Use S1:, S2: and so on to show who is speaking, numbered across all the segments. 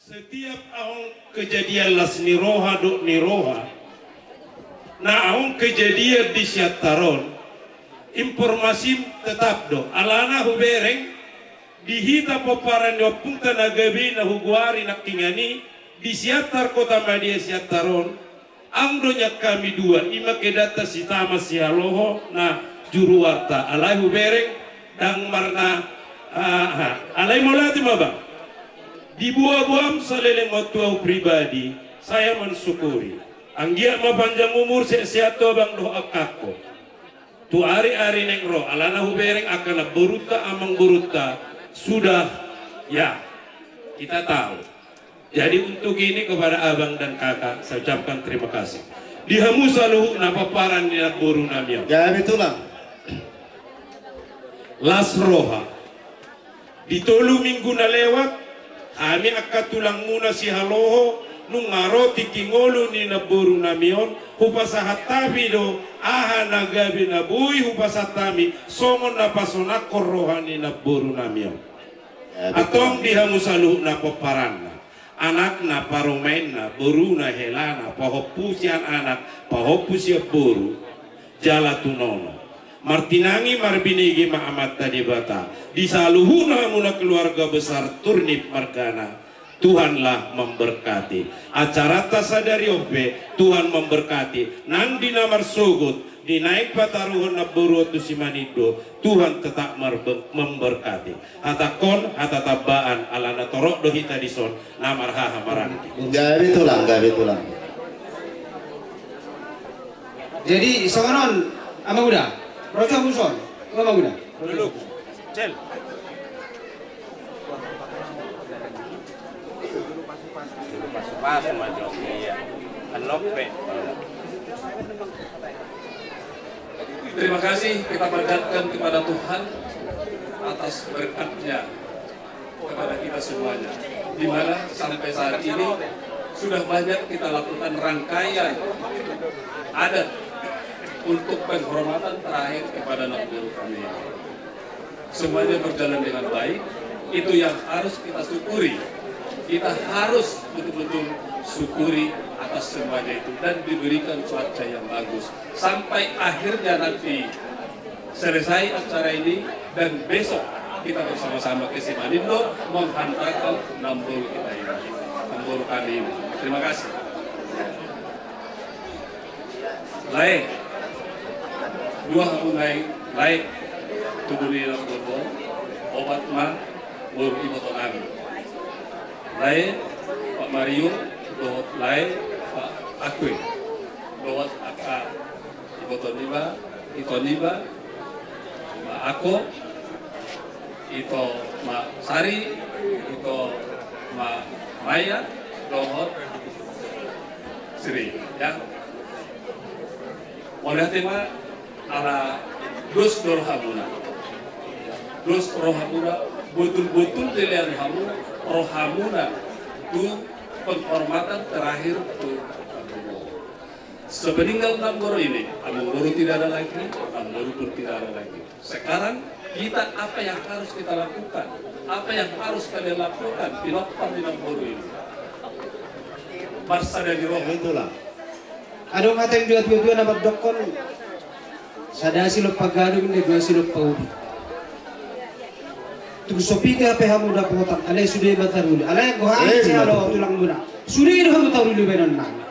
S1: Setiap ahong kejadian las niroha duk niroha, nah ahong kejadian di Siataron, informasi tetap do. Alana hubereng dihita poparan yo punta nagabi na huguari nakingani di Siatar kota Madia Siataron. Angdonya kami dua ima kedata si tama si haloho na juruwarta alai hubereng dang marna alai molati mabang. Di buah-buam salele motuau pribadi saya mensyukuri anggia mapanjang umur sehat bang doa kako tu ari-ari neng ro alana hubereng akan beruta amang beruta sudah ya kita tahu. Jadi untuk ini kepada abang dan kakak saya ucapkan terima kasih. Dihamu saluhu napaparan di buru namiam.
S2: Ya betulang.
S1: Las roha ditolu minggu na lewat. Kami akan tulang muna si haloho nung ngaroti kingolo ni naburu namion hupasahat tabi do aha nagabi nabui hupasatami somon napasona korohani naburu namion atong dihamusalu na poparanna anak na paromen na buru na helana pahopusian anak pahopusia buru jala tunono martinangi marbinigi maamat tadi bata disaluhuna muna keluarga besar Turnip Margana. Tuhanlah memberkati acara tasadari ope Tuhan memberkati nandi namar sogut dinaik pataruhun naburu tu simanido Tuhan tetap memberkati hatakon hatatabaan alana torok dohita dison namar haha maranti
S2: gabi tulang
S3: jadi songonon ama udah Roca muson, apa guna?
S1: dulu cel pas maju iya anope.
S4: Terima kasih kita panjatkan kepada Tuhan atas berkatnya kepada kita semuanya, di mana sampai saat ini sudah banyak kita lakukan rangkaian adat untuk penghormatan terakhir kepada anak guru kami. Semuanya berjalan dengan baik, itu yang harus kita syukuri. Kita harus betul-betul syukuri atas semuanya itu dan diberikan cuaca yang bagus sampai akhirnya nanti selesai acara ini dan besok kita bersama-sama ke Simanindo menghantarkan nambur kita ini, nambur kami ini. Terima kasih. Lain dua naik lain tubuh di dalam obat mah baru iboton kami lain Pak Mario dohot lain Pak Akwe dohot Aka iboton niba Pak Ako itu Mak Sari itu Mak Maya dohot Sri ya oleh tema ala dos rohamuna betul-betul dilihat rohamuna itu penghormatan terakhir tuh sepeninggal Namboro ini Namboro tidak ada lagi Namboro pun tidak ada lagi. Sekarang kita apa yang harus kita lakukan, apa yang harus kalian lakukan dilakukan di Namboro ini masa dari roh
S2: itulah
S3: Adong ateng dua nama dokon sada silop pagado ni dua silop paudi. Tu sopi ke apa hamu dah potak alai sudah bataruli alai gohang si alo tulang muna sudah itu hamu tahu dulu benar nami.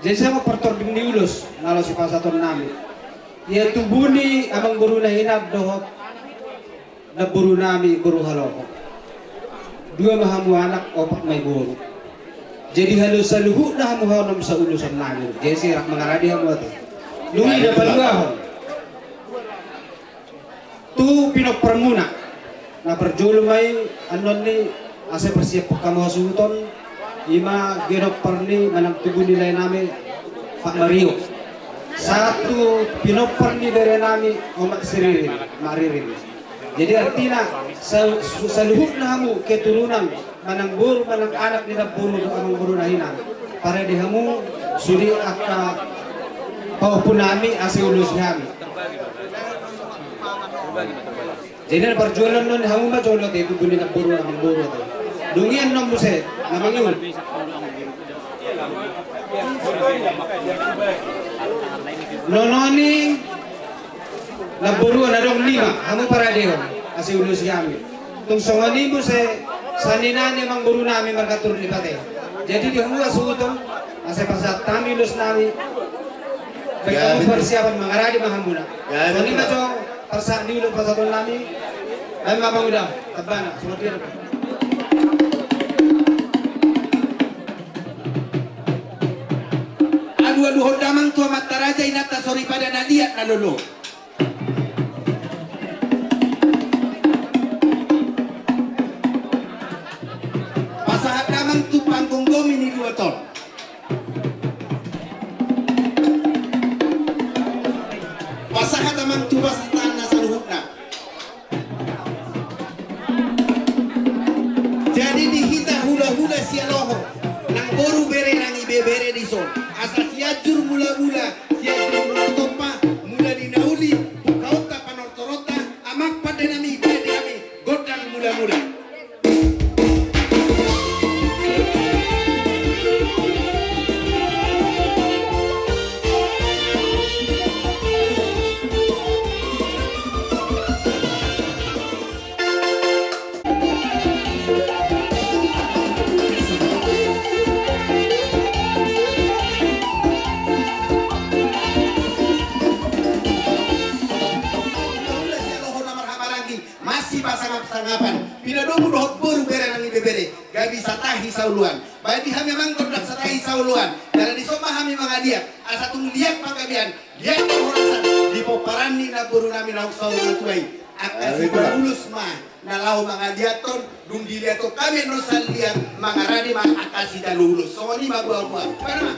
S3: Jadi sama pertor bini ulus nalo si pasaton nami. Ya tubuni amang guru na hinab dohot na guru nami guru haloko. Dua mahamu anak opat may guru. Jadi halus saluhu na hamu hanom sa ulusan nami. Jadi si rak mengaradi hamu ati. Lungi na paluahon. Tu pinok permuna na berjulmay anon ni asa persiap kamu hasuton ima genok perni manang tubuh nilai nami Pak Mario satu pinok perni dari nami Omak Siririn Maririn jadi artinya saluhuk na hamu keturunan manang buru manang anak nila buru do amang buru na hinang para di hamu suri aka paupun nami asa ulus nami. Jadi perjualan non hamu ba jolot itu bunyi nak buru amang buru tu. Dungian nom buse, namang yun. Nononi naburuan na dong 5, hamu para deho, asi ulus kami. Tung songani buse, saninani mang buru nami markatur lipate. Jadi di hulu asutong, ase pasat kami ulus nami. Baik persiapan mengaradi mahambuna. Soni maco persak di ulus pasatun nami. Kami apa udah, tabana, semua dia.
S5: Adu hodamang tua mataraja inata sori pada nadiat nalolo. Pasahat damang tu panggung gomini 2 ton. Pasahat damang tu pasatan nasaluhutna. Jadi dihita hula-hula sialoho. Nang boru bere nang ibe bere di son. Asa siajur mula-mula, siajur mula-topa, mula dinauli, pukauta panortorota, amak padenami, padenami, godang mula-mula. Pasangapan pinadomu dohot boru bere nang ibe bere gabi satahi sauluan bae di hami mang godak satahi sauluan dara di soma hami mangadiak asa tung liak panggabian liak horasan di poparani na boru nami na sauluan tuai akasi ulus mah na lau mangadiaton dung diliato kami no liak mangaradi mah akasi dan lulus soni mah buah-buah mana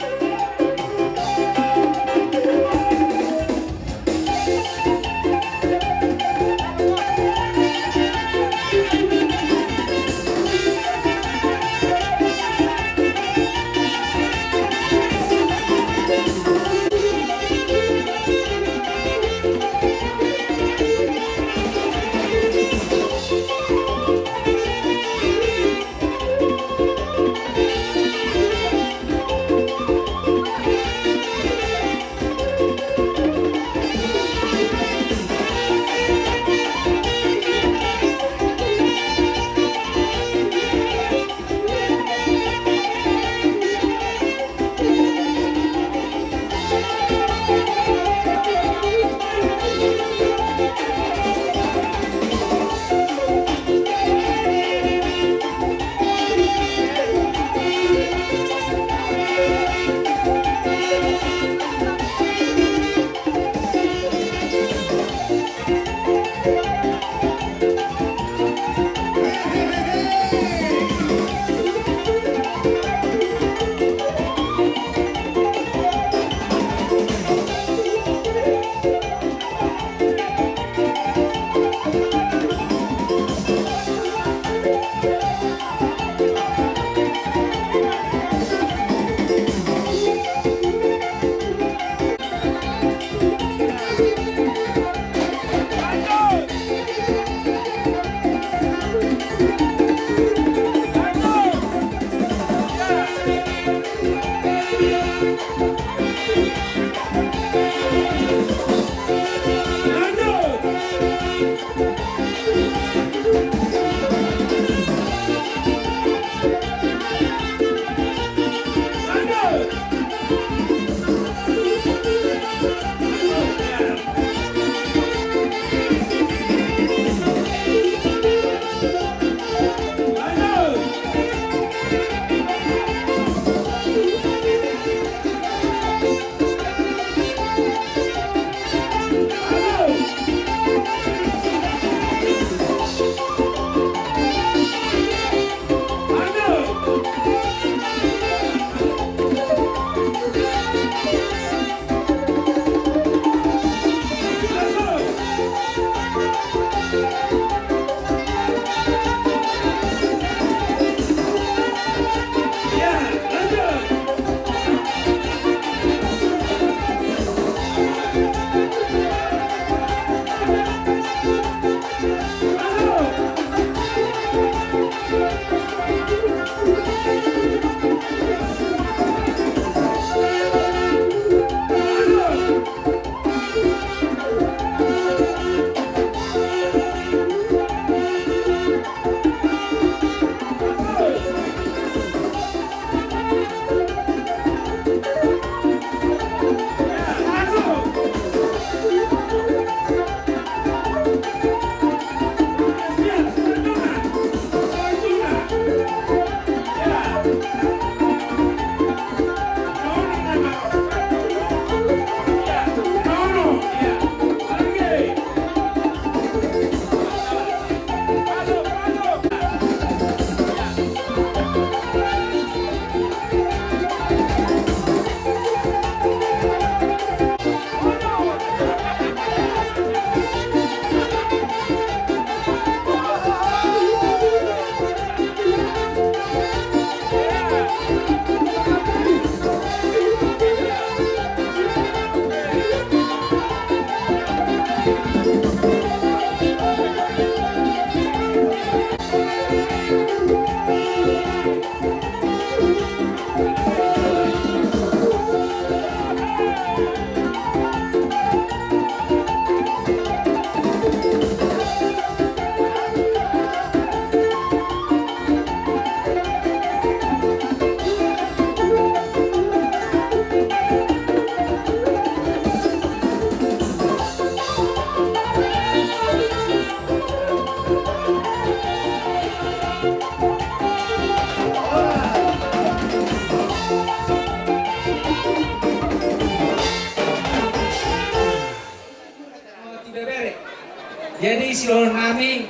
S6: ini silon kami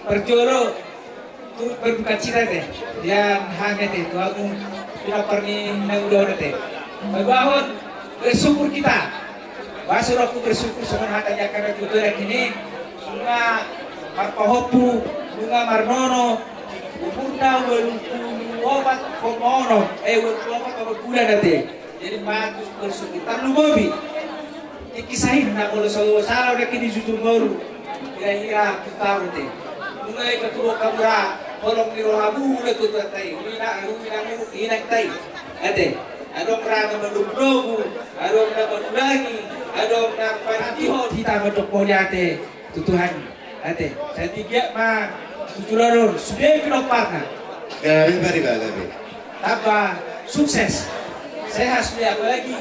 S6: perjolo turut berduka cita teh dan hangat teh Tuhanmu pinaparni nang udah teh bahwa bersyukur kita bahasa aku bersyukur sama hatanya karena tutur ini bunga marpahopu bunga marnono bunda obat komono obat bulan nanti jadi bagus bersyukur tanpa bobi kisahin nak kalau selalu salah udah kini jujur baru kira-kira kita nanti mulai ketua kamera kolong di rohabu udah tutup tai mina tai ade adong rana mendugu adong na madulangi adong na panatiho kita medok moliate tutuhan ade saya tiga mah tujuran sudah pinoparna
S2: Gabi bari ba gabi.
S6: apa sukses sehat sudah apalagi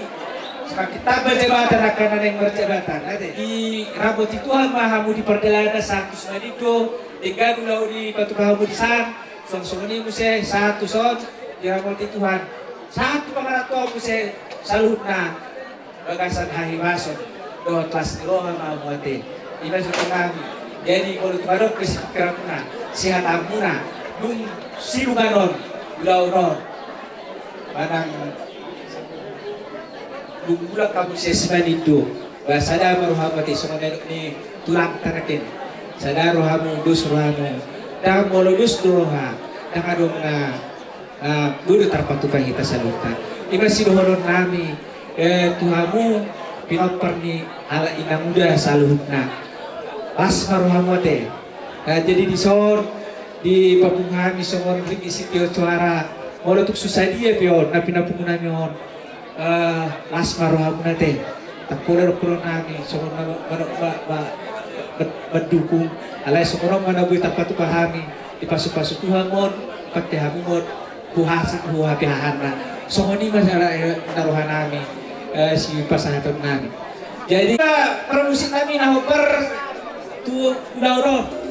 S6: semakin tambah jabatan akan yang berjabatan ade di rambut Tuhan mahamu di perjalanan satu semanido dengan ulau di batu kamu di san song ini museh satu son di rambut Tuhan satu pengarato museh salutna bagasan hahi mason doa kelas roha mau mati ini sudah kami jadi kalau tuh kesikirana sehat amuna dung siluganon ulau non padang bulan kamu sesiman itu bahasa rohamati semuanya ini tulang terakin sadar rohamu dus rohamu dan molodus roha dan adong na budu terpatukan kita salutan iba sidohoron nami Tuhamu pinoperni ala ina muda saluhutna pas rohamate jadi di sor di papungami somor isi tio cuara molotuk susah dia pion na pinapungunami on asma rohamuna teh tak boleh nami semua mendukung alai semua mana bui tanpa tu pahami di pasu Tuhan mon pakai hamu mon puhasin puhapi hahana semua ini masalah naruhan nami si pasangan nami jadi permusik nami nahu per tu udah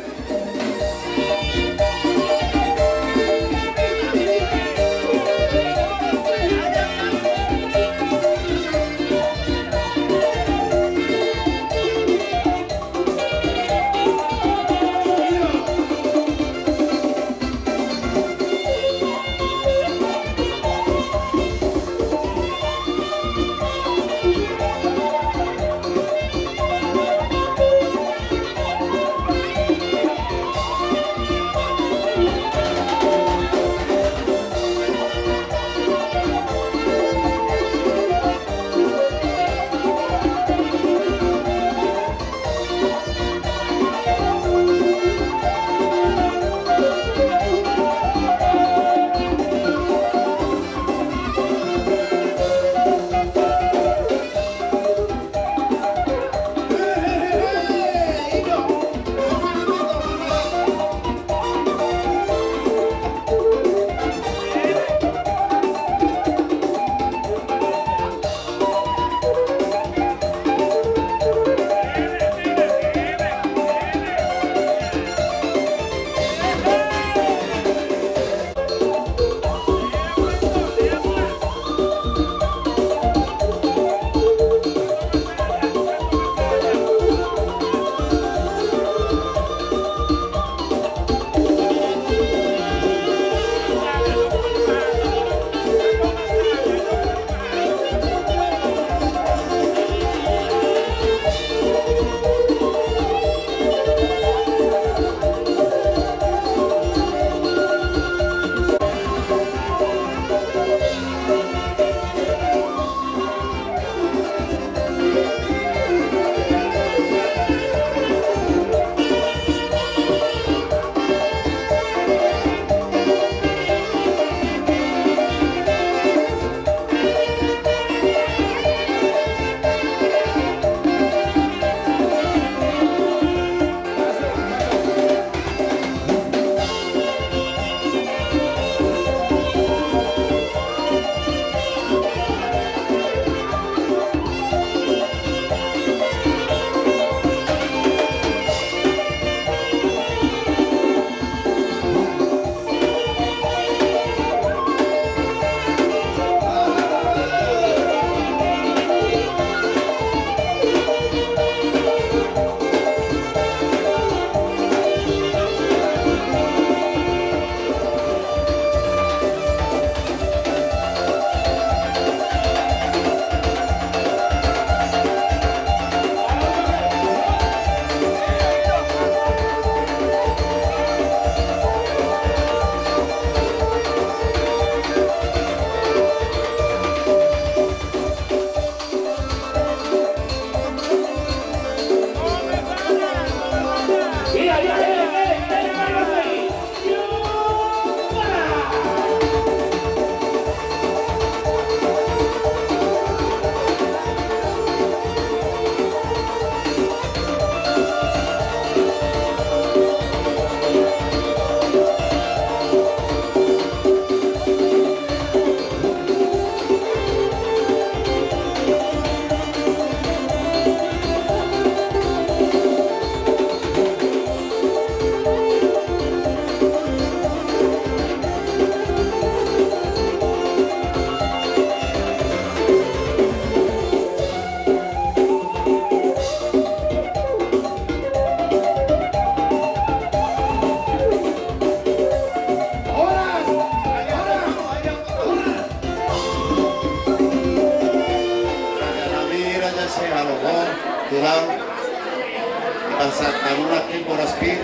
S2: poras pir.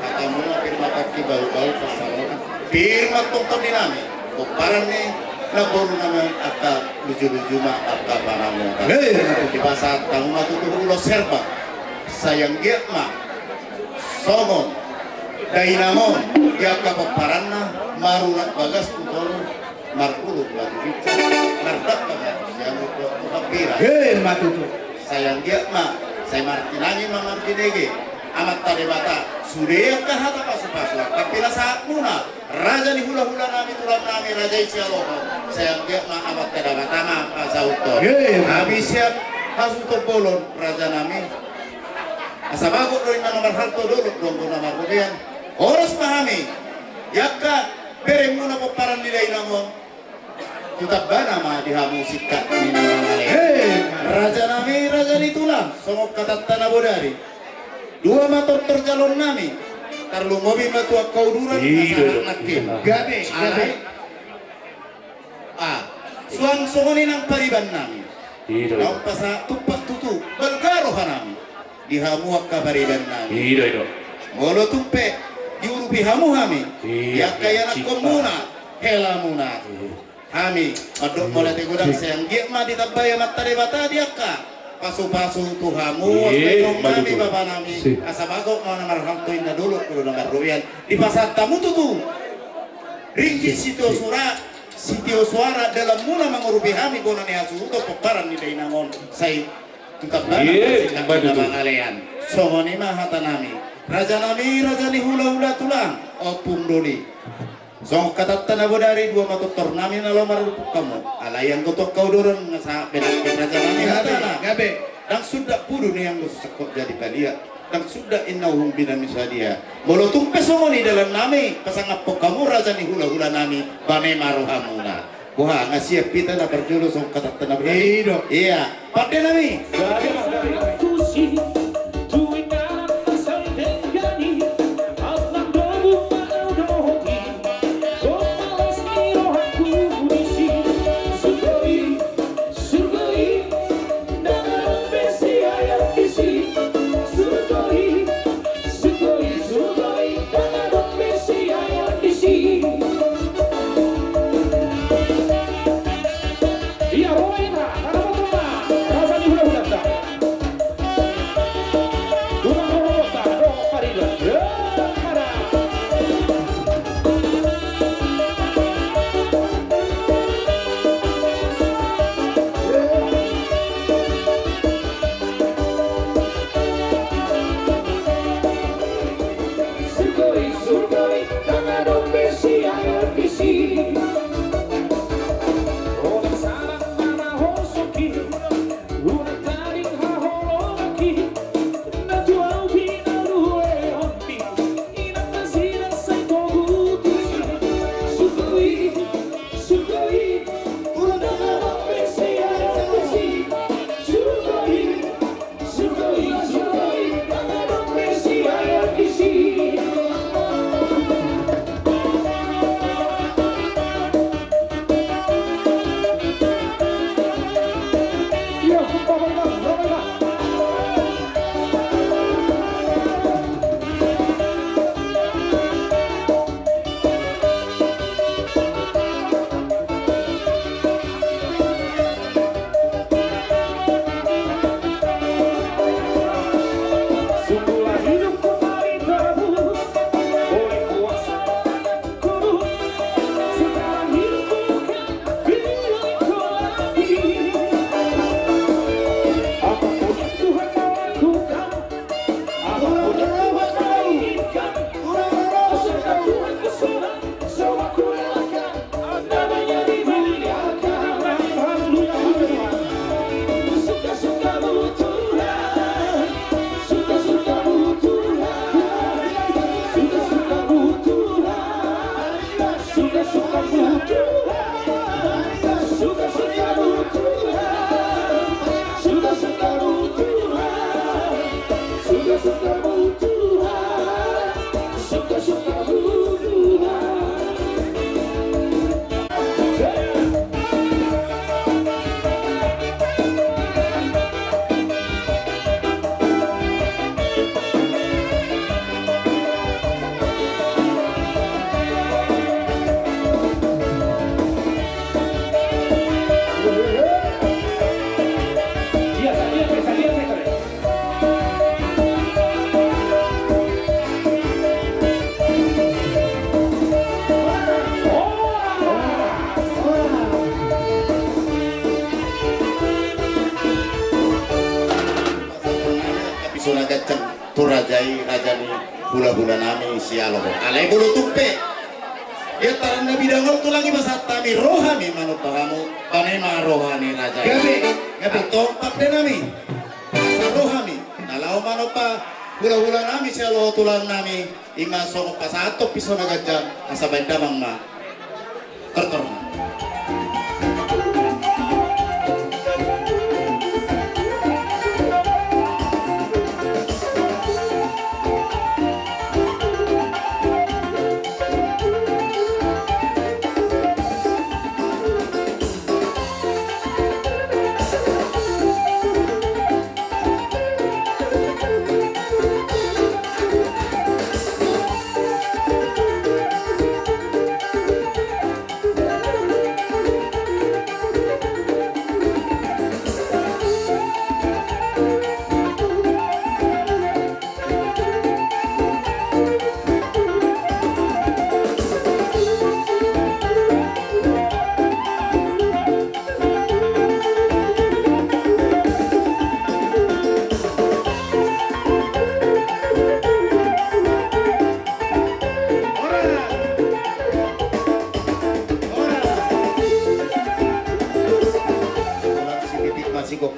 S2: Katamu na firma kaki bau-bau pasalona. Firma tongkol dinami. Koparan ni labor naman aka luju-luju ma aka panamu. Di pasar tamu matutuh ulo serba. Sayang dia ma. Somon. Dainamon. Dia kapaparan na marunat bagas tutolo. Markuluk batu bica. Mardak bagas. Yang kapira.
S3: Matutuh.
S2: Sayang dia ma. Saya martinangi ma martinege. Amat tade bata sudah kahata pasu-pasu tapi saat muna raja di hula-hula nami tulang nami raja Isialoho saya dia ma amat tade bata ma pasauto habis siap hasuto bolon raja nami asabago doin na nomor halto dulu dong nama kemudian harus pahami yakka bere muna paparan nilai namon tetap bana ma dihamu sikat ini namanya raja nami raja di tulang songok kata tanah bodari dua motor terjalon nami tarlu mobil matua kau duran nakin gabe suang songoni nang pariban nami nang pasa tupak tutu belgaro hanami dihamuak ka pariban nami molo tupe diurupi hamu hami yakaya nak komuna helamuna hami madok mola tegudang sayang giak ditabaya matare bata diaka pasu-pasu tuhamu nami bapak nami asabagok mau nomor hantuin na dulu kudu nomor rupian di pasar tamu tuh ringgit sitio suara dalam muna mengurupi hami kono ni hasu untuk peparan di dainamon saya tukap bana mangalean songoni mah hata nami raja ni hula-hula tulang opung doli song kata tanah bodari dua mata tornami na lomar kamu alayan gotok kau dorong ngasa benak raja nami hatana gabe dan sudah pudu nih yang sekot jadi padia dan sudah innahum bina misadia bolo tumpe songoni dalam nami pasang apok kamu raja ni hula-hula nami bane maruhamuna wah ngasih pita na perjulu song kata tanah bodari iya pade nami hula-hula nami sialo alay bulu tupe ya taran na bidangol to lagi masatami rohani manut kamu panema rohani raja gabi tongpak de nami sa rohani nalaw manopa hula-hula nami sialo tulang nami ima song pasato piso nagajang asa bandamang ma kertor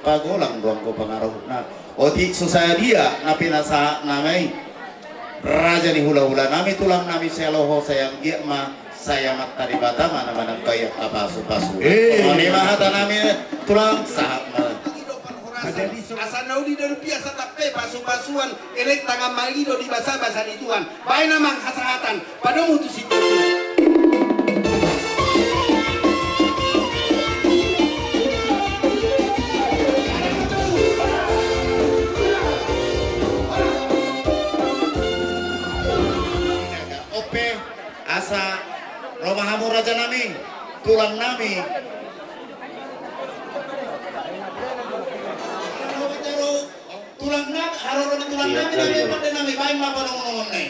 S2: pagolang doang ko pangaruh na oti susah dia na pinasa namay raja ni hula-hula nami tulang nami seloho sayang dia ma saya mat tadi bata mana mana kayak apa pasu ni mahata nami tulang sahab
S5: asa naudi dan rupiah satape pasu-pasuan elek tangan malido di basa-basa dituan baik namang hasahatan pada mutus itu
S2: asa romahamu raja nami tulang nami tulang nami harus tulang nami nami pada nami baik apa ngomong nih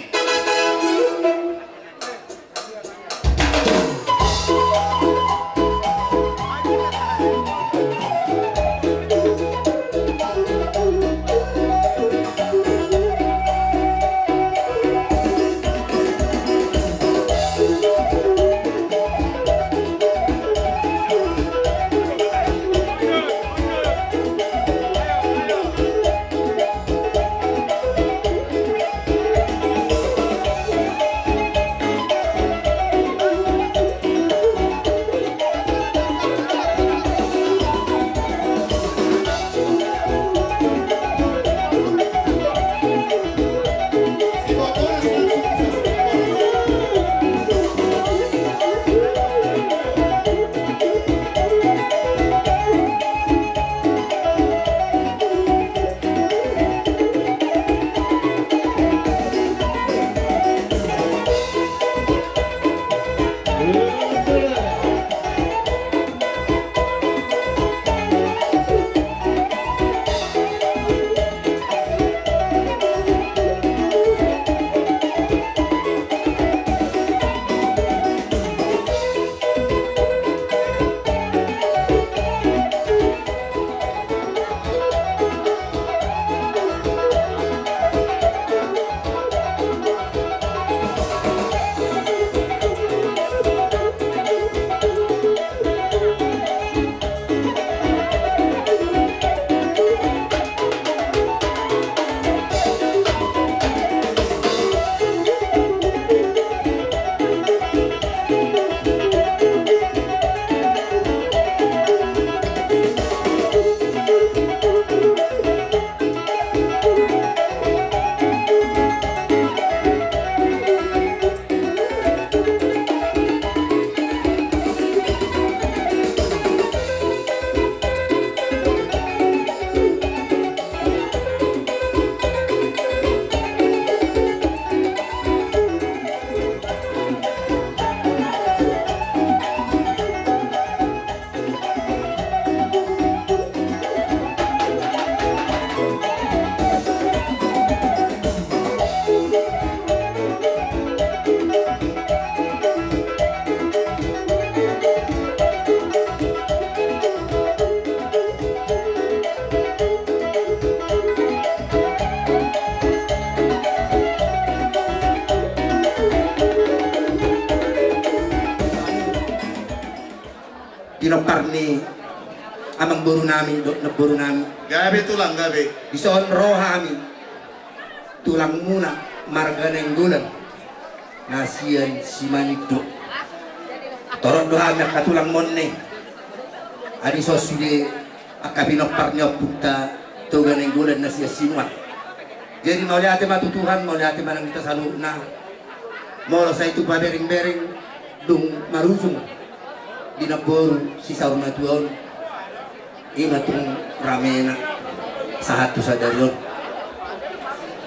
S5: pinoparni amang buru nami dok na buru nami
S2: Gabi tulang gabi.
S5: ison roha ami tulang muna marga neng gulan nasian si manito torong doha mi katulang monne adi sosude akabinoparnya puta tuga neng gulan nasian sinuan. Jadi mau lihat matutuhan mau lihat manang kita selalu nah mau saya itu bering-bering dung marusung dinabur si sauna tuon imatung ramena satu saja yon.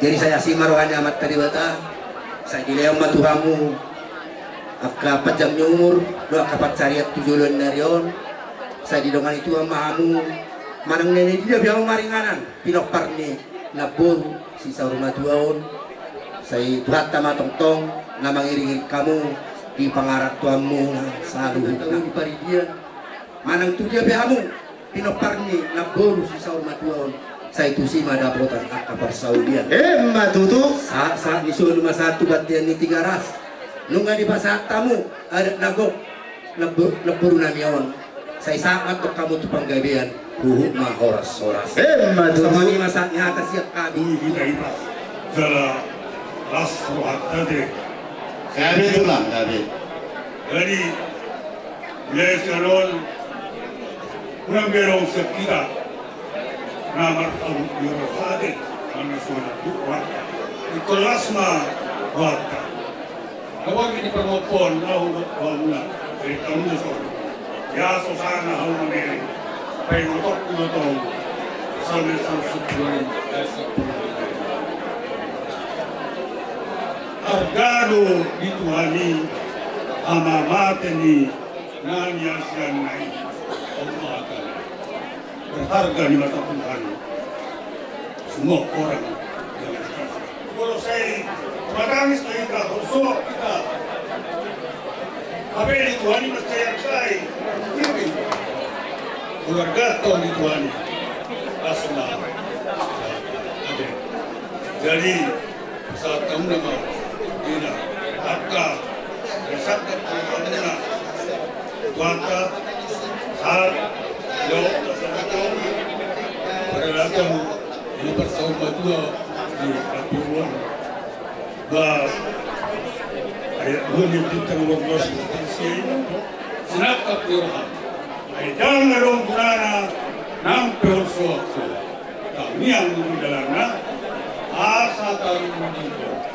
S5: Jadi saya simar hanya amat tadi bata saya dileong matuhamu akka pajam umur dua kapat cariat tujuan narion saya didongan itu amamu manang nene dia biang maringanan pinoparni nabur si sauna tuon saya tuhat tama tong namang iring kamu di pangarat tuamu selalu tahu di paridian manang tu dia behamu pinoparni nabur si sauna tuon saya itu si madapotan akapar saudian
S2: Matutu.
S5: saat disuruh rumah satu batian di 3 ras nungga di pasar tamu ada nagok lebur namion saya sangat untuk kamu tuh panggabean buhuk mah horas
S2: Matutu.
S5: sama ni masaknya atas siap kami
S1: Jala las rohat tadi.
S2: Gabi tulang gabi.
S1: Jadi wilayah Salon kurang berong sepita namar tahu Yorhade karena sudah buat itu lasma wata. Kawag ini pangopon lahu wala dari kamu so ya sosana hau mangeri pengotok kunotong sampai sampai Argado dituani amamateni nani asian naik Allah akan berharga di mata Tuhan semua orang yang dikasih. Kalau saya matangis na kita, usok kita apa yang dituani percaya saya ini keluarga tahun dituani asma ada jadi saat kamu nama tidak harga resapkan kamu tuanta saat jauh bersama kamu pada datang ini bersama dua di Kapuan bah ayat bunyi tentang logos sisi senap Kapuan ayat dalam bunana nampel suatu kami yang dalamnya asa taruh menjadi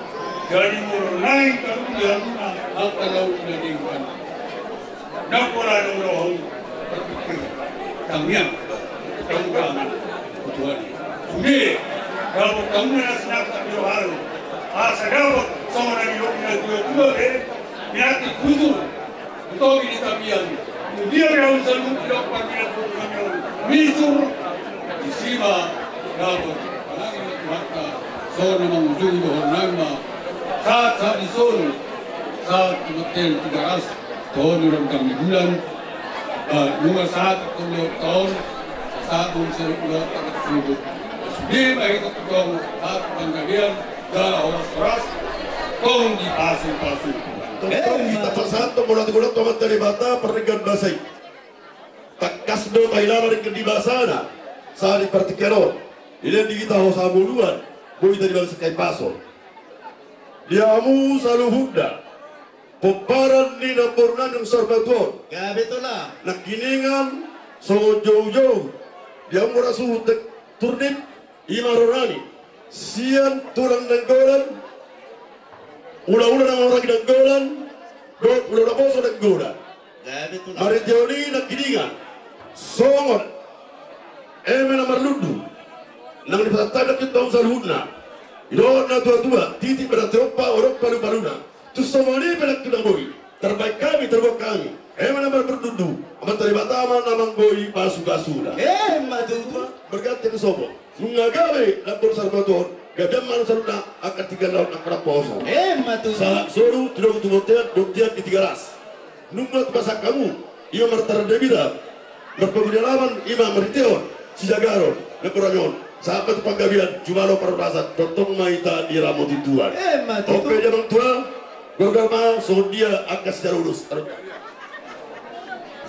S1: jadi mulai kemudian apa laut menjadikan nampora orang berpikir kami yang tanggungan Tuhan sudah kalau kamu nak senang tak berharu asa dapat sama dengan orang dua niati kudu untuk ini kami yang dia yang selalu tidak pernah kami misur isima dapat maka sono mangujung dohon nama saat di sono saat hotel 300 tahun orang kami bulan nomor 1 tahun saat unsur ulat tersebut di baik ketong saat penggabian dalam orang-orang tong di pasir-pasir
S7: kita pasang tomolat gulat tomat dari bata pernigan basai takas do kailama di basana saat di pertikero ilan di kita hosa buluan boy dari bal sekai paso diamu salu hudda peparan ni nabornan yang sorbator
S2: Gabi tulang.
S7: nakiningan so jauh-jauh diamu rasu turnip imarorani sian tulang nanggolan ulah-ulah nang orang nanggolan dot ulah boso nanggolan
S2: Gabi tulang.
S7: mari joni nakiningan songon emena marludu nang di pasatanda kita salhuna idon na tua titi pada teropa orang palu-paluna tu somoni pelak tu boy terbaik kami terbaik kami emana berdudu amat dari batama namang boy pasu-pasuna
S2: Matutu.
S7: berganti ke sobo ngagawe lapor sarbator gadam man saluna akan 3 laut akra poso
S2: Matutu.
S7: sa soru tidak tumotian doktian di 3 ras nunggu pasak kamu ia martar debida berpengalaman imam meriteon si jagaron leporanyon sahabat panggabian jumalo perbasan totong maita di ramoti tuan
S2: Matutu.
S7: oke jamang tua gorgama so dia akan secara urus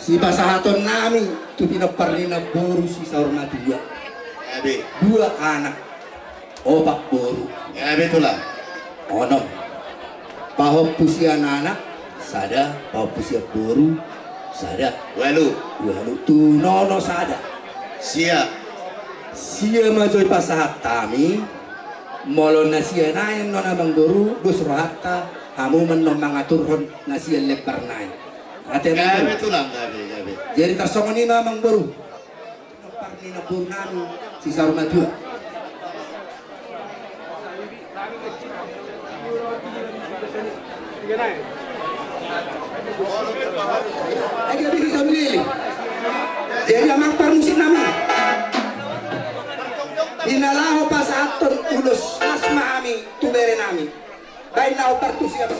S5: Si pasahaton nami tu pinaparni na boru si saurma dua.
S2: Gabi.
S5: Dua anak. Opak boru.
S2: Gabi tulang.
S5: Onom. Pahop pusia anak sada, pahop pusia boru sada.
S2: Walu.
S5: Walu tu nono sada.
S2: Sia.
S5: Sia majoy pasahat kami. Molon na siya na yung nona bang boru dos rohata hamu menom mangaturhon na siya lebar na.
S2: Gabi tulang gabi.
S5: Jadi tersongon ni mamang baru. Parni na purnami si Saruna juga. Lagi lebih kita pilih. Jadi amang parmusin nama. Inalaho pas aton ulus asma ami tubere nami. Baik nao partu siapa.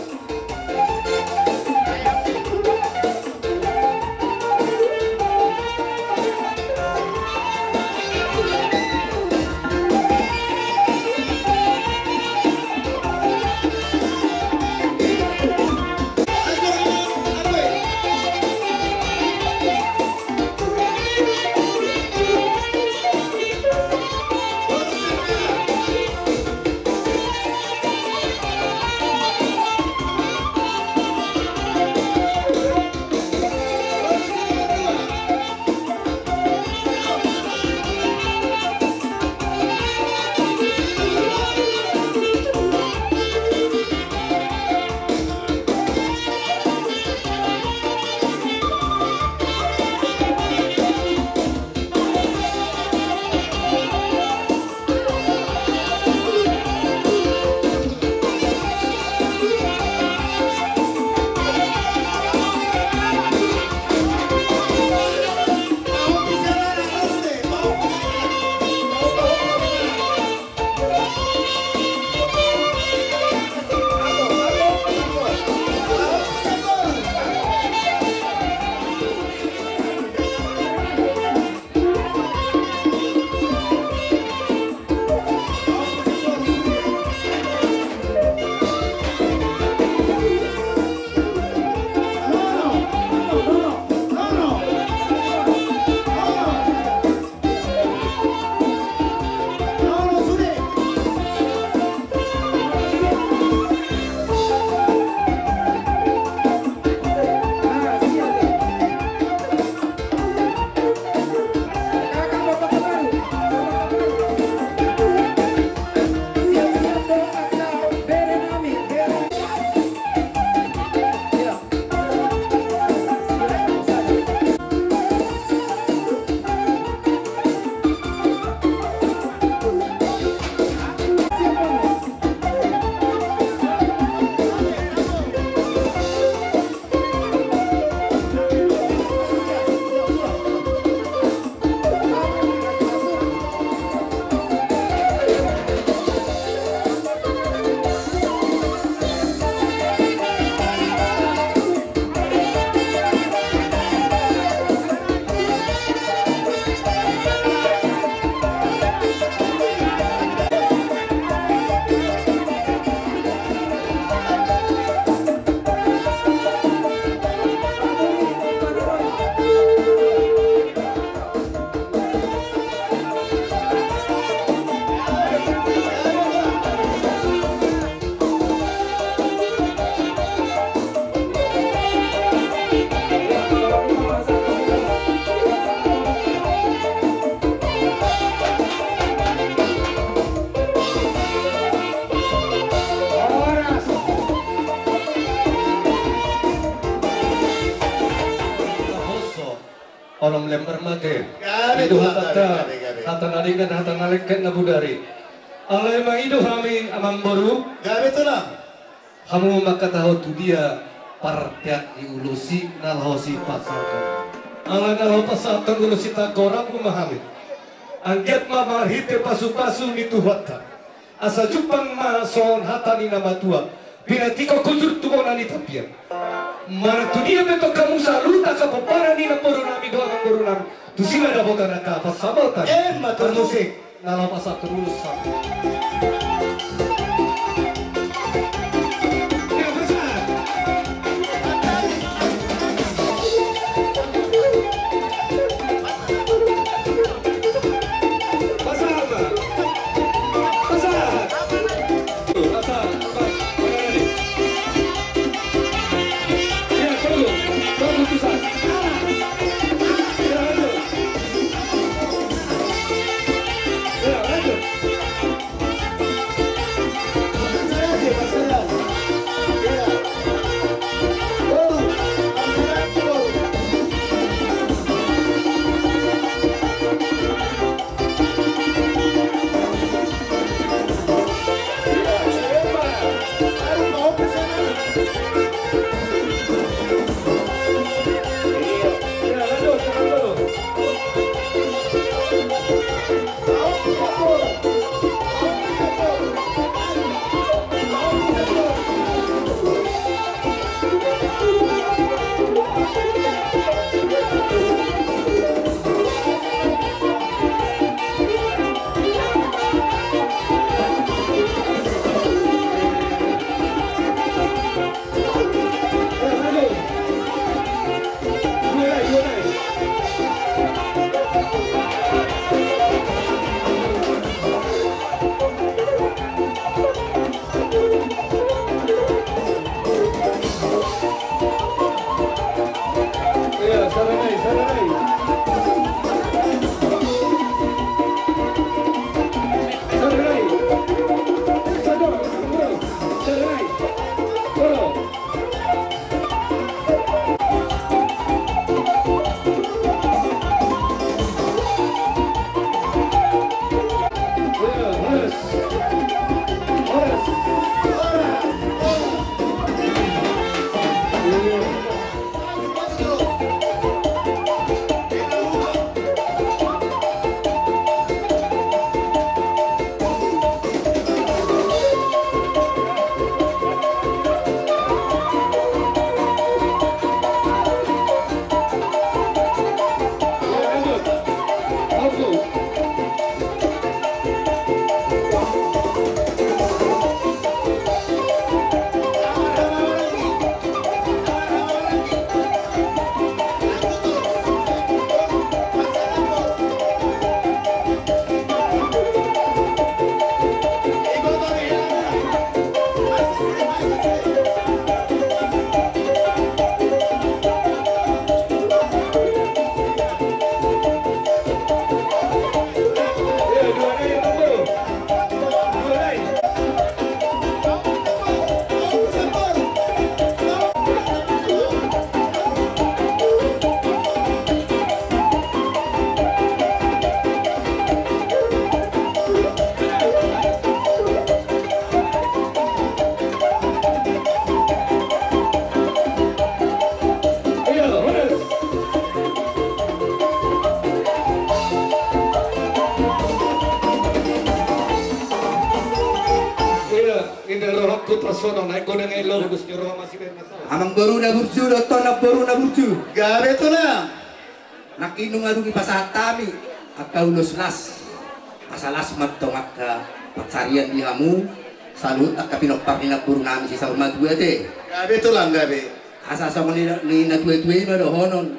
S8: Onom lembar mate. Itu hatta hatan alingan hatan aleket na budari. Alay mangido kami amang boru.
S2: Gabi tulang.
S8: Kamu makataho tu dia partiak iulusi nalhosi pasaton. Alay nalho pasaton ulusi takorang kumahami. Angget mamarhite pasu-pasu nituhata. Asa jupang mason hatani nama tua. Pinatiko kujur tukonan itapia. Mana tu dia beto kamu saluta kapopara ni na poro nami doang poro nami. Tu sila da bota na ka pasabota. Musik nala pasat terus satu.
S5: Amang baru na burju, doktor na baru na burju.
S2: Gabe to na.
S5: Nakinung arugi pasatami, akka ulos las. Asalas magtong akka patsarian di hamu. Salut akka pinokpak ni nakburu namin si Saul Madua te.
S2: Gabe to lang gabe.
S5: Asa sa ni natue-tue na dohonon.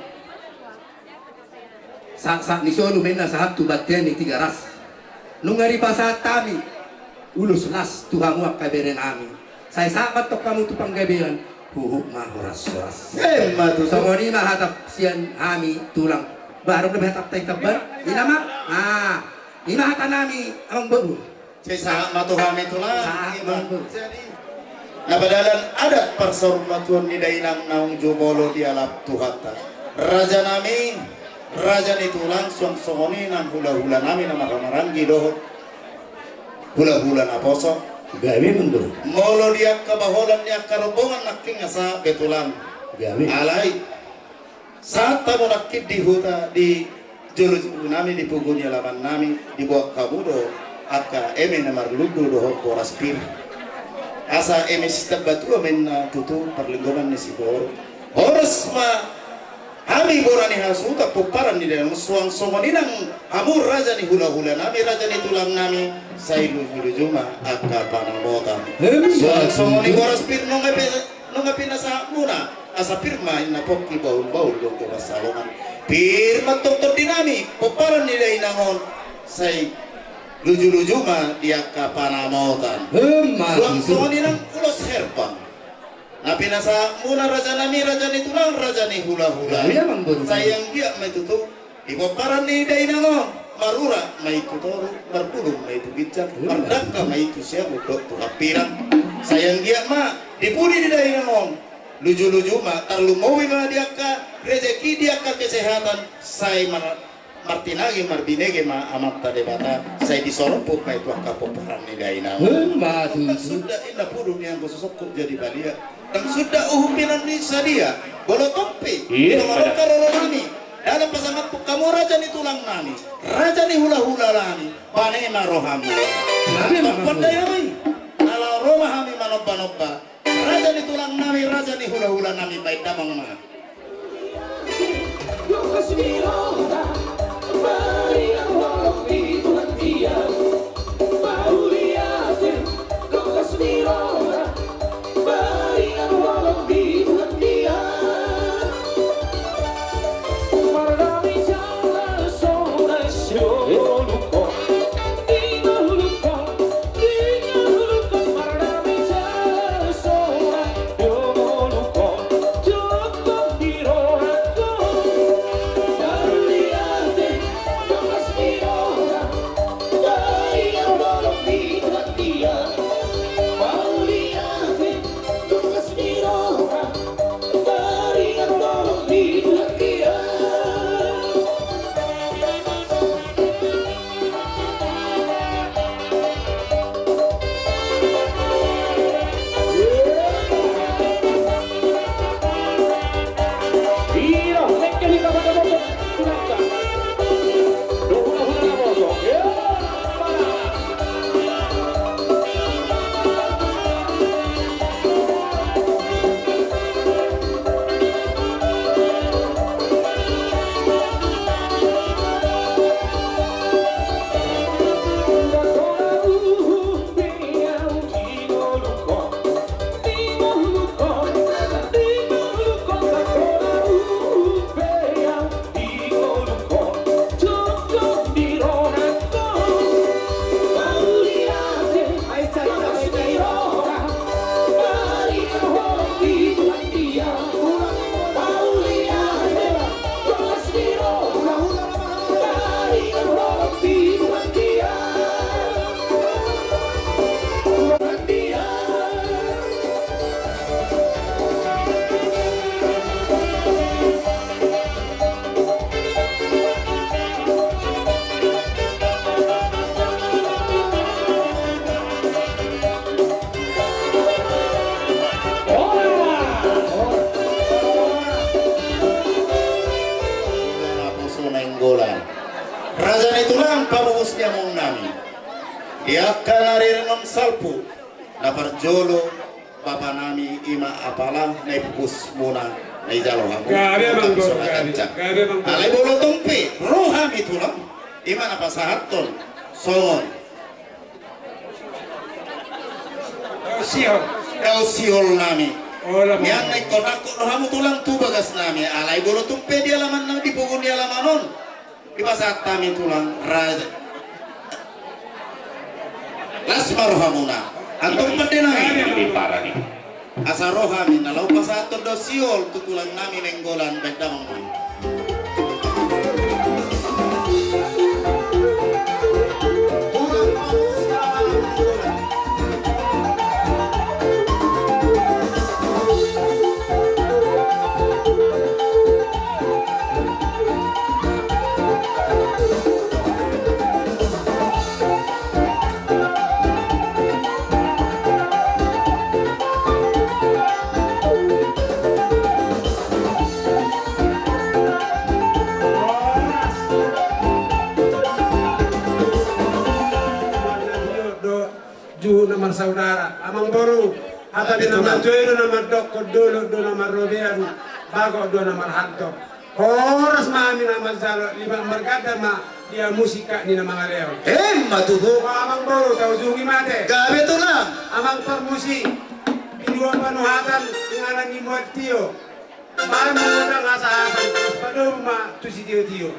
S5: Sak ni solo mena sa haptu batten ni tigaras. Nung ari pasatami, ulos las tuhamu akka beren amin. Saya sabat tok kamu tupang gabean. Huhuk mah horas-horas.
S2: Matu
S5: Somoni mah hatap sian hami tulang. Baru lebih hatap tay tabar. Ina mah. Ina hata nami amang baru.
S2: Saya matu kami tulang.
S5: Jadi
S2: Nah badalan ada persormatuan ni dainang naung jobolo di alap tuhata. Raja nami, raja ni tulang suang songoni nang hula-hula nami nama ramarangi doh. Hula-hula na poso.
S5: gawe mundur.
S2: Molo dia kebaholan dia kerobongan naking asa betulang.
S5: Gawe.
S2: Alai. Saat tamu nakit di huta di julu nami di pugunya laban nami di bawah kabudo aka eme namar ludu doh koras pir. Asa eme sistem batu amen tutu perlinggoman ni si bor. Horas ma kami borani hasuta puparan di dalam suang somoninang amur raja ni hula-hula nami raja ni tulang nami sailu juma akka panamota suang somoni boras pir nonga pinasa muna asa pirma ina pokki baul-baul dong ke basalongan pirma tok dinami puparan di dainangon sai luju-lujuma di akka panamota suang somoninang ulos herpang Napi nasa muna raja nami raja ni tulang raja ni hula-hula. Sayang dia may tutu. Ipaparan ni dainango. Marura may tutoro. Marpulong may tubitsak. Mardaka may tusya budok tuhapirang. Sayang dia ma. Dipuli ni dainango. Luju-luju ma. Tarlumawi ma dia ka. Rezeki dia ka kesehatan. Say martinagi marbinege ma amat tadebata. Say disorupuk may tuang kapoparan ni dainango. Sudah ina purun yang kusosok jadi balia. Dan sudah uhupinan ni sadia bolo tompi nomor karolani dalam pasangan kamu raja ni tulang nami raja ni hula-hula nami panema rohami pandai nami kalau rohami manobba-nobba raja ni tulang nami raja ni hula-hula nami baik damang ma
S9: Darling
S2: dia kanari ngam salpu na parjolo bapa nami ima apalah na ipus muna na ijalo hamu
S1: gabe bang
S2: alai bolo tumpi roham itulah ima na pasahaton songon siol nami yang naik kotak rohamu tulang tu bagas nami alai bolo tumpi dia laman nang dipugun dia lamanon di pasat kami tulang raja lasmar hamuna antum pendena ini parah nih asa rohami na lau pasat do siol tu tulang nami nenggolan bedamang
S1: nama saudara amang boru hata di nama joiro nama dokko dolo do nama robean bago do nama hanto horas mami nama zalo lima margada ma dia musika ni nama ngaleo
S2: matuhu
S1: amang boru tahu jungi mate
S2: gabe tulang
S1: amang permusi dua panuhatan dengan ni muat tio mami udah ngasahan pada rumah tu si tio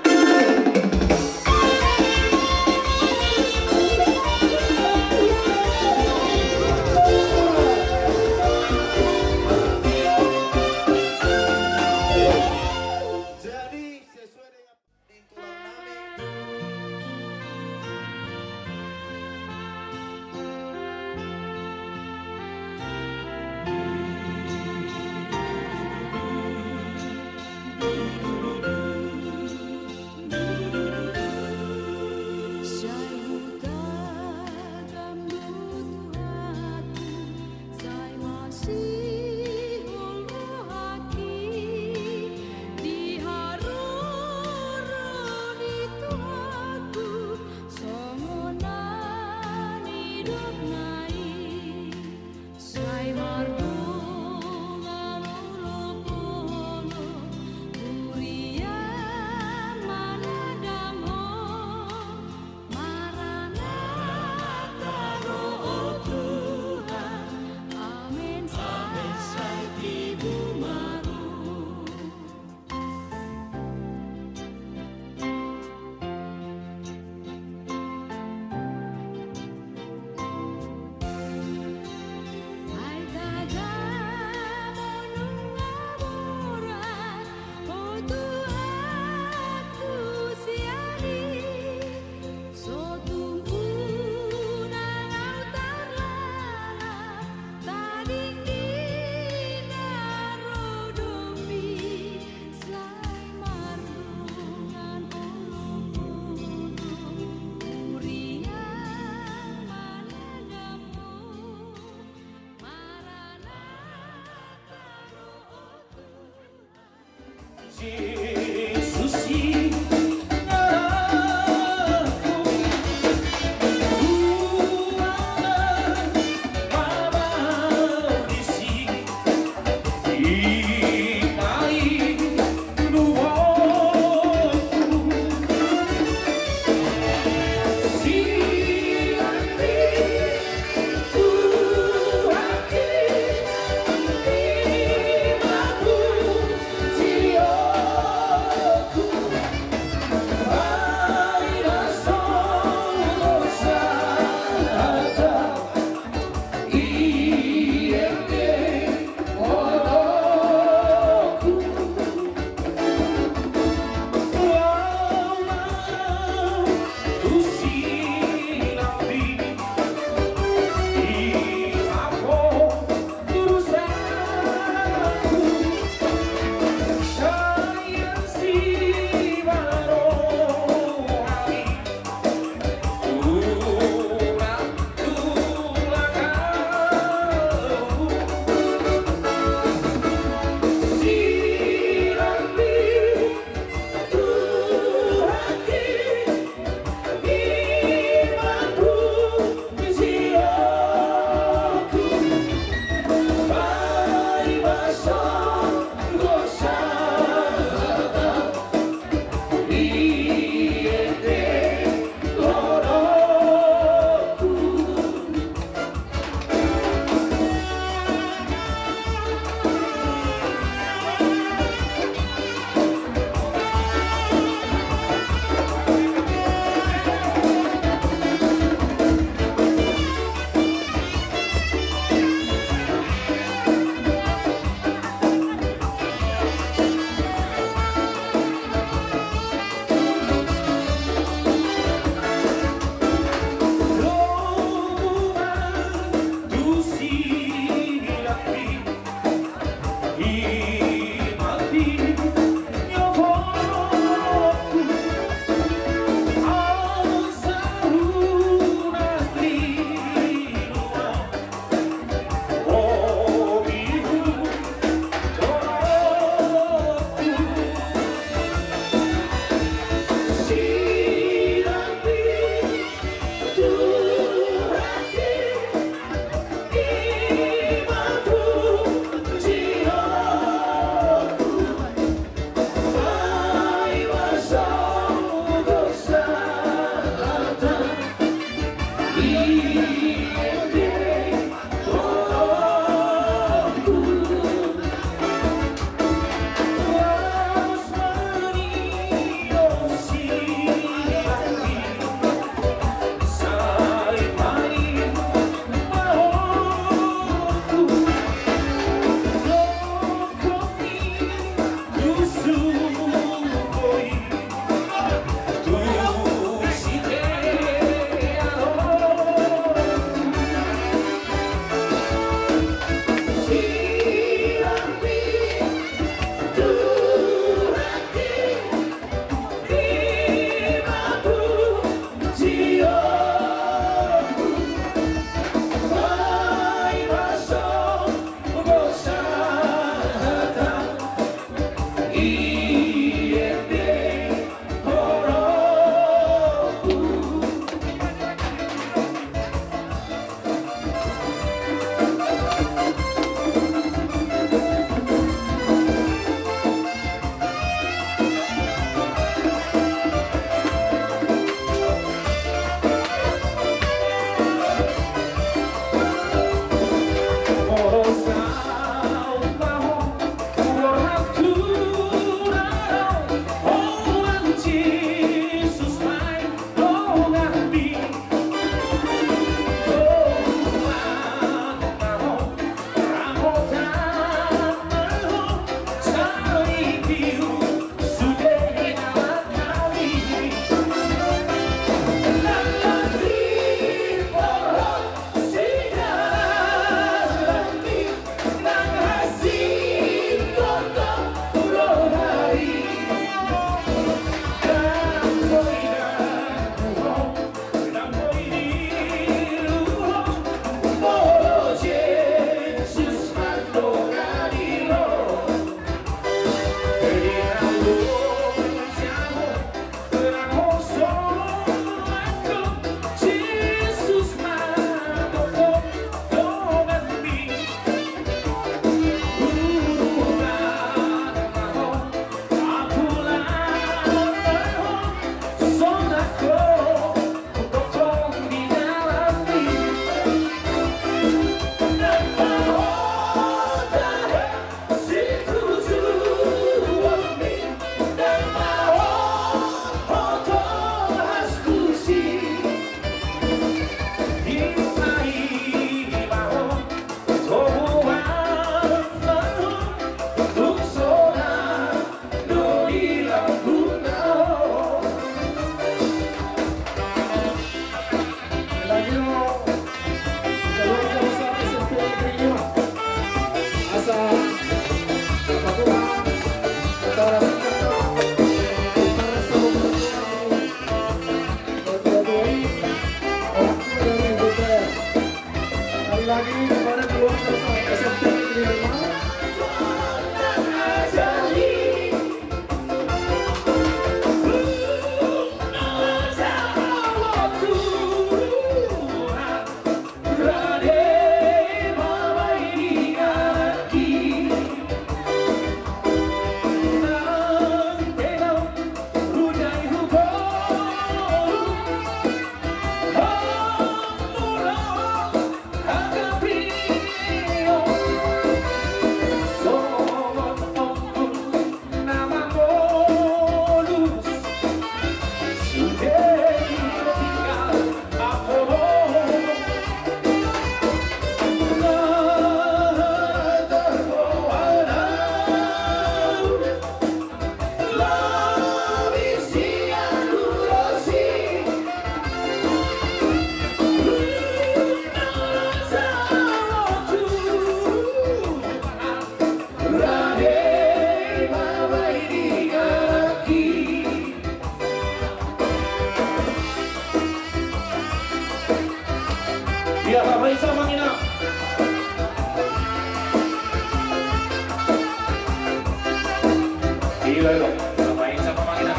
S9: Iya dong, main sama makina.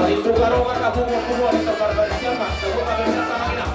S9: Itu kalau kan aku mau keluar di tempat dari siapa? Aku akan sama makina.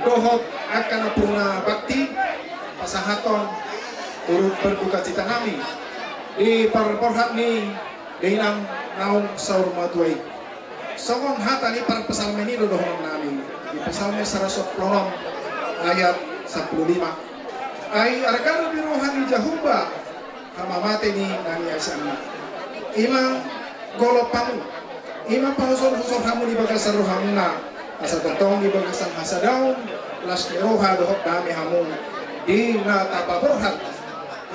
S10: Dohop akan purna bakti pasahaton turut berduka cita nami di parporhat ni dinam naung saur matuai songon hata ni par pesalme ni dohon nami di pesalme sarasot plonom ayat 15 ai arkan bi rohani jahumba hama mate ni nami asana ima golopamu ima pahusor hamu di bagasar rohamna asa totong di bagasan hasadaw las roha dohok dami hamu di natapa berhat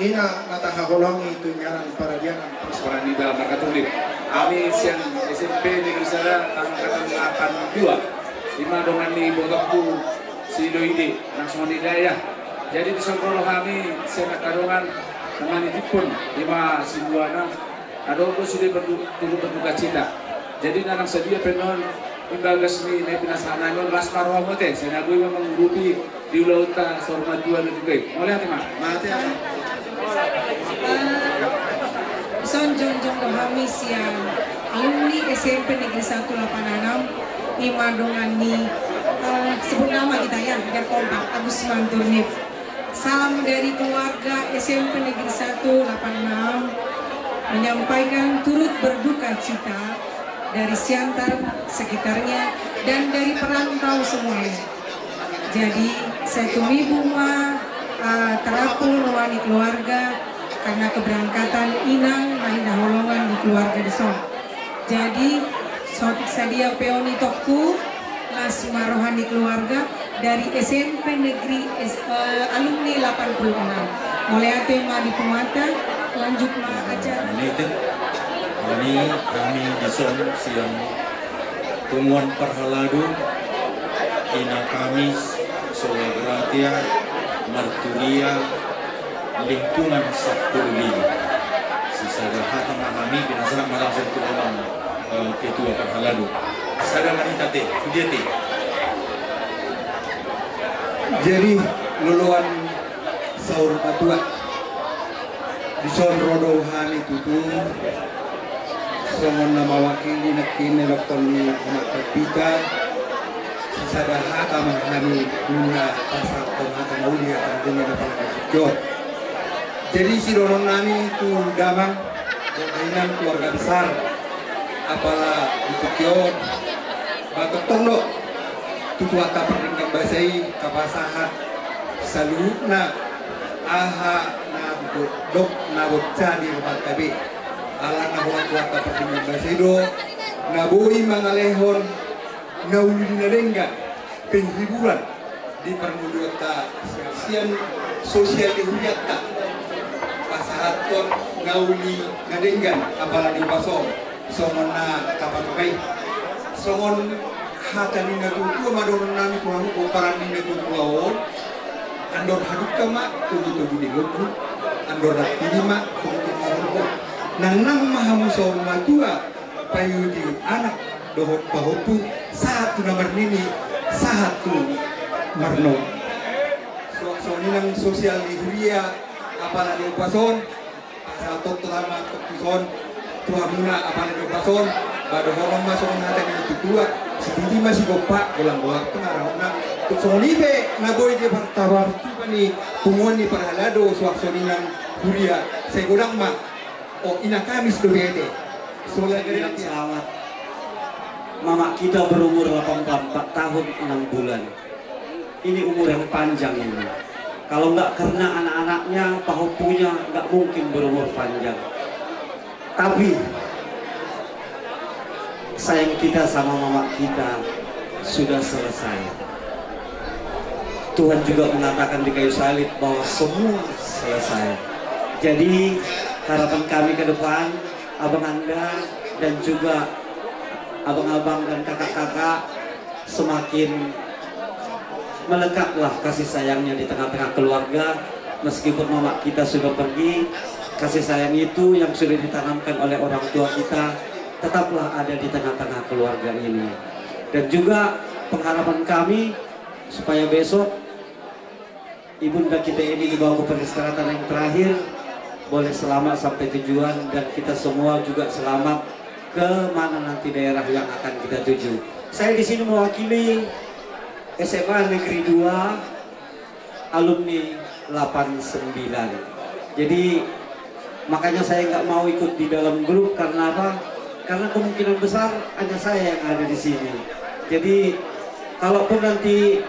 S10: ina natahaholongi itu nyaran para dianan
S4: persoalan di dalam Katolik kami siang SMP Negeri Sada angkatan 82 lima dongan ni botokku si Loide langsung didaya jadi di Songkolo kami siang kadongan dengan itipun lima simbuana adogo sudah berduka cita jadi nanang sedia penon imbagas ni pinasana nyon las marwa mote senagui memang grupi di lauta sorma dua lebih boleh hati mati apa
S11: son jongjong dohami siang alumni SMP Negeri 186 Imadongan ni sebut nama kita ya biar kompak Agus Manturnip salam dari keluarga SMP Negeri 186 menyampaikan turut berduka cita dari Siantar sekitarnya dan dari perantau semuanya. Jadi saya tumi bunga terapul rohani keluarga karena keberangkatan inang maina holongan di keluarga di Solo. Jadi sadia peoni tokku lasma rohani keluarga dari SMP Negeri alumni 86. Mulai tema di Pemata lanjut acara.
S12: Ini kami di Son siang Tumuan Parhaladu Ina Kamis Soegratia Marturia lingkungan 10 sisa hata memahami binasa malasan tulang ketua Parhaladu sada manita te sudiate
S10: jadi luluan saur patua di Son Rodo Hani tutu songon nama wakili nakini laktoni anak terpita sisada hata mahami guna pasal hata mauli akan dengan apa jod jadi si donon nami itu damang keinginan keluarga besar apalah itu kiot batok tondo tutu ata perningkan basai kapasahat salutna aha na dok na bocah di rumah tabi ala na huwag kapatid basido nabuhi mga lehon na uli na lengga penghiburan di permudota sian sosial di huyata pasahaton ngauli na lenggan apalagi pasong songon na kapatid songon hata ni natutu madonon nami kurang uparan ni natutu andor haduk kama tubuh-tubuh di lubuk andor rakilima tubuh-tubuh nang mahamu sama tua payudi anak dohok bahopu satu nomor nini satu marno. So ini nang sosial di Huria apa na di pason sa totama tokison tuha muna apa na di pason bado horong masuk natin yung tutua si hindi masih gopa bulang-bulang pengarah na so ni be nagoy di partawar tuba ni tumuan ni parhalado swakso ni nang Huria saya gudang ma o inakamis do bede so lagi
S3: selamat. Mama kita berumur 84 tahun 6 bulan. Ini umur yang panjang ini. Kalau nggak karena anak-anaknya, pahopunya nggak mungkin berumur panjang. Tapi sayang kita sama mama kita sudah selesai. Tuhan juga mengatakan di kayu salib bahwa semua selesai. Jadi harapan kami ke depan, abang Anda dan juga abang-abang dan kakak-kakak semakin melekatlah kasih sayangnya di tengah-tengah keluarga. Meskipun mama kita sudah pergi, kasih sayang itu yang sudah ditanamkan oleh orang tua kita tetaplah ada di tengah-tengah keluarga ini. Dan juga pengharapan kami supaya besok ibunda kita ini dibawa ke peristirahatan yang terakhir boleh selamat sampai tujuan dan kita semua juga selamat ke mana nanti daerah yang akan kita tuju. Saya di sini mewakili SMA Negeri 2 alumni 89. Jadi makanya saya nggak mau ikut di dalam grup karena apa? Karena kemungkinan besar hanya saya yang ada di sini. Jadi kalaupun nanti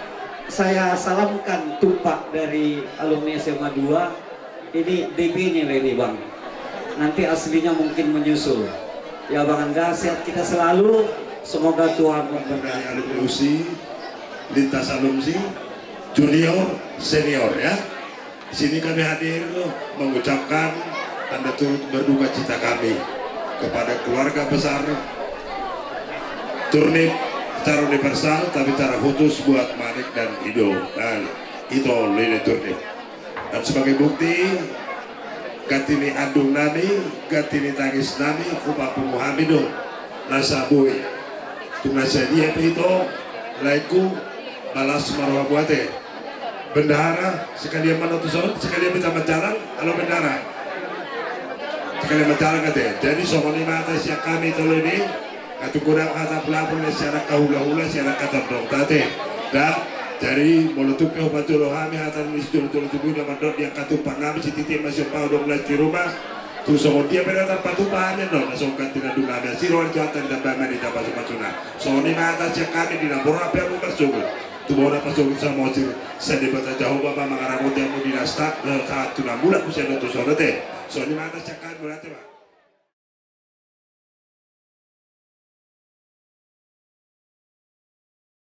S3: saya salamkan tumpak dari alumni SMA 2, ini DP-nya ini Bang. Nanti aslinya mungkin menyusul. Ya Bang Anda, sehat kita selalu. Semoga Tuhan memberkati.
S7: Alumni USI, lintas alumni, junior, senior ya. Di sini kami hadir mengucapkan tanda turut berduka cita kami kepada keluarga besar Turnip secara universal, tapi secara khusus buat Manik dan Ido dan Ito Lini Turnip. Dan sebagai bukti, gatini andung nami, gatini tangis nami, kupapu Muhammido, nasabui, tunasa dia itu, laiku, balas marwah buate. Bendahara sekalian menotuson, sekalian minta menjalan, halo bendahara. Sekalian menjalan kata. Jadi somoni mata siap kami tolo ini, atau kurang kata pelapor secara kahula-hula, secara kata dong tate. Dan dari molotup yang batu lohami hatan mistur tubuh dan mandor yang katu pangam si titik masih pau dong di rumah. Tu somon dia berada patu pahamen no, nasongkan tidak dulu ada siruan cuatan dan baman di dapat semacuna. Somoni mata siap kami di nabur apa yang bersyukur. Tubuh apa pasok sa mojir sa debata jauh bapa mangaramot yang mo dinasta saat tunang bulan usia 2 sorete. So ni mata cakap berarti Pak.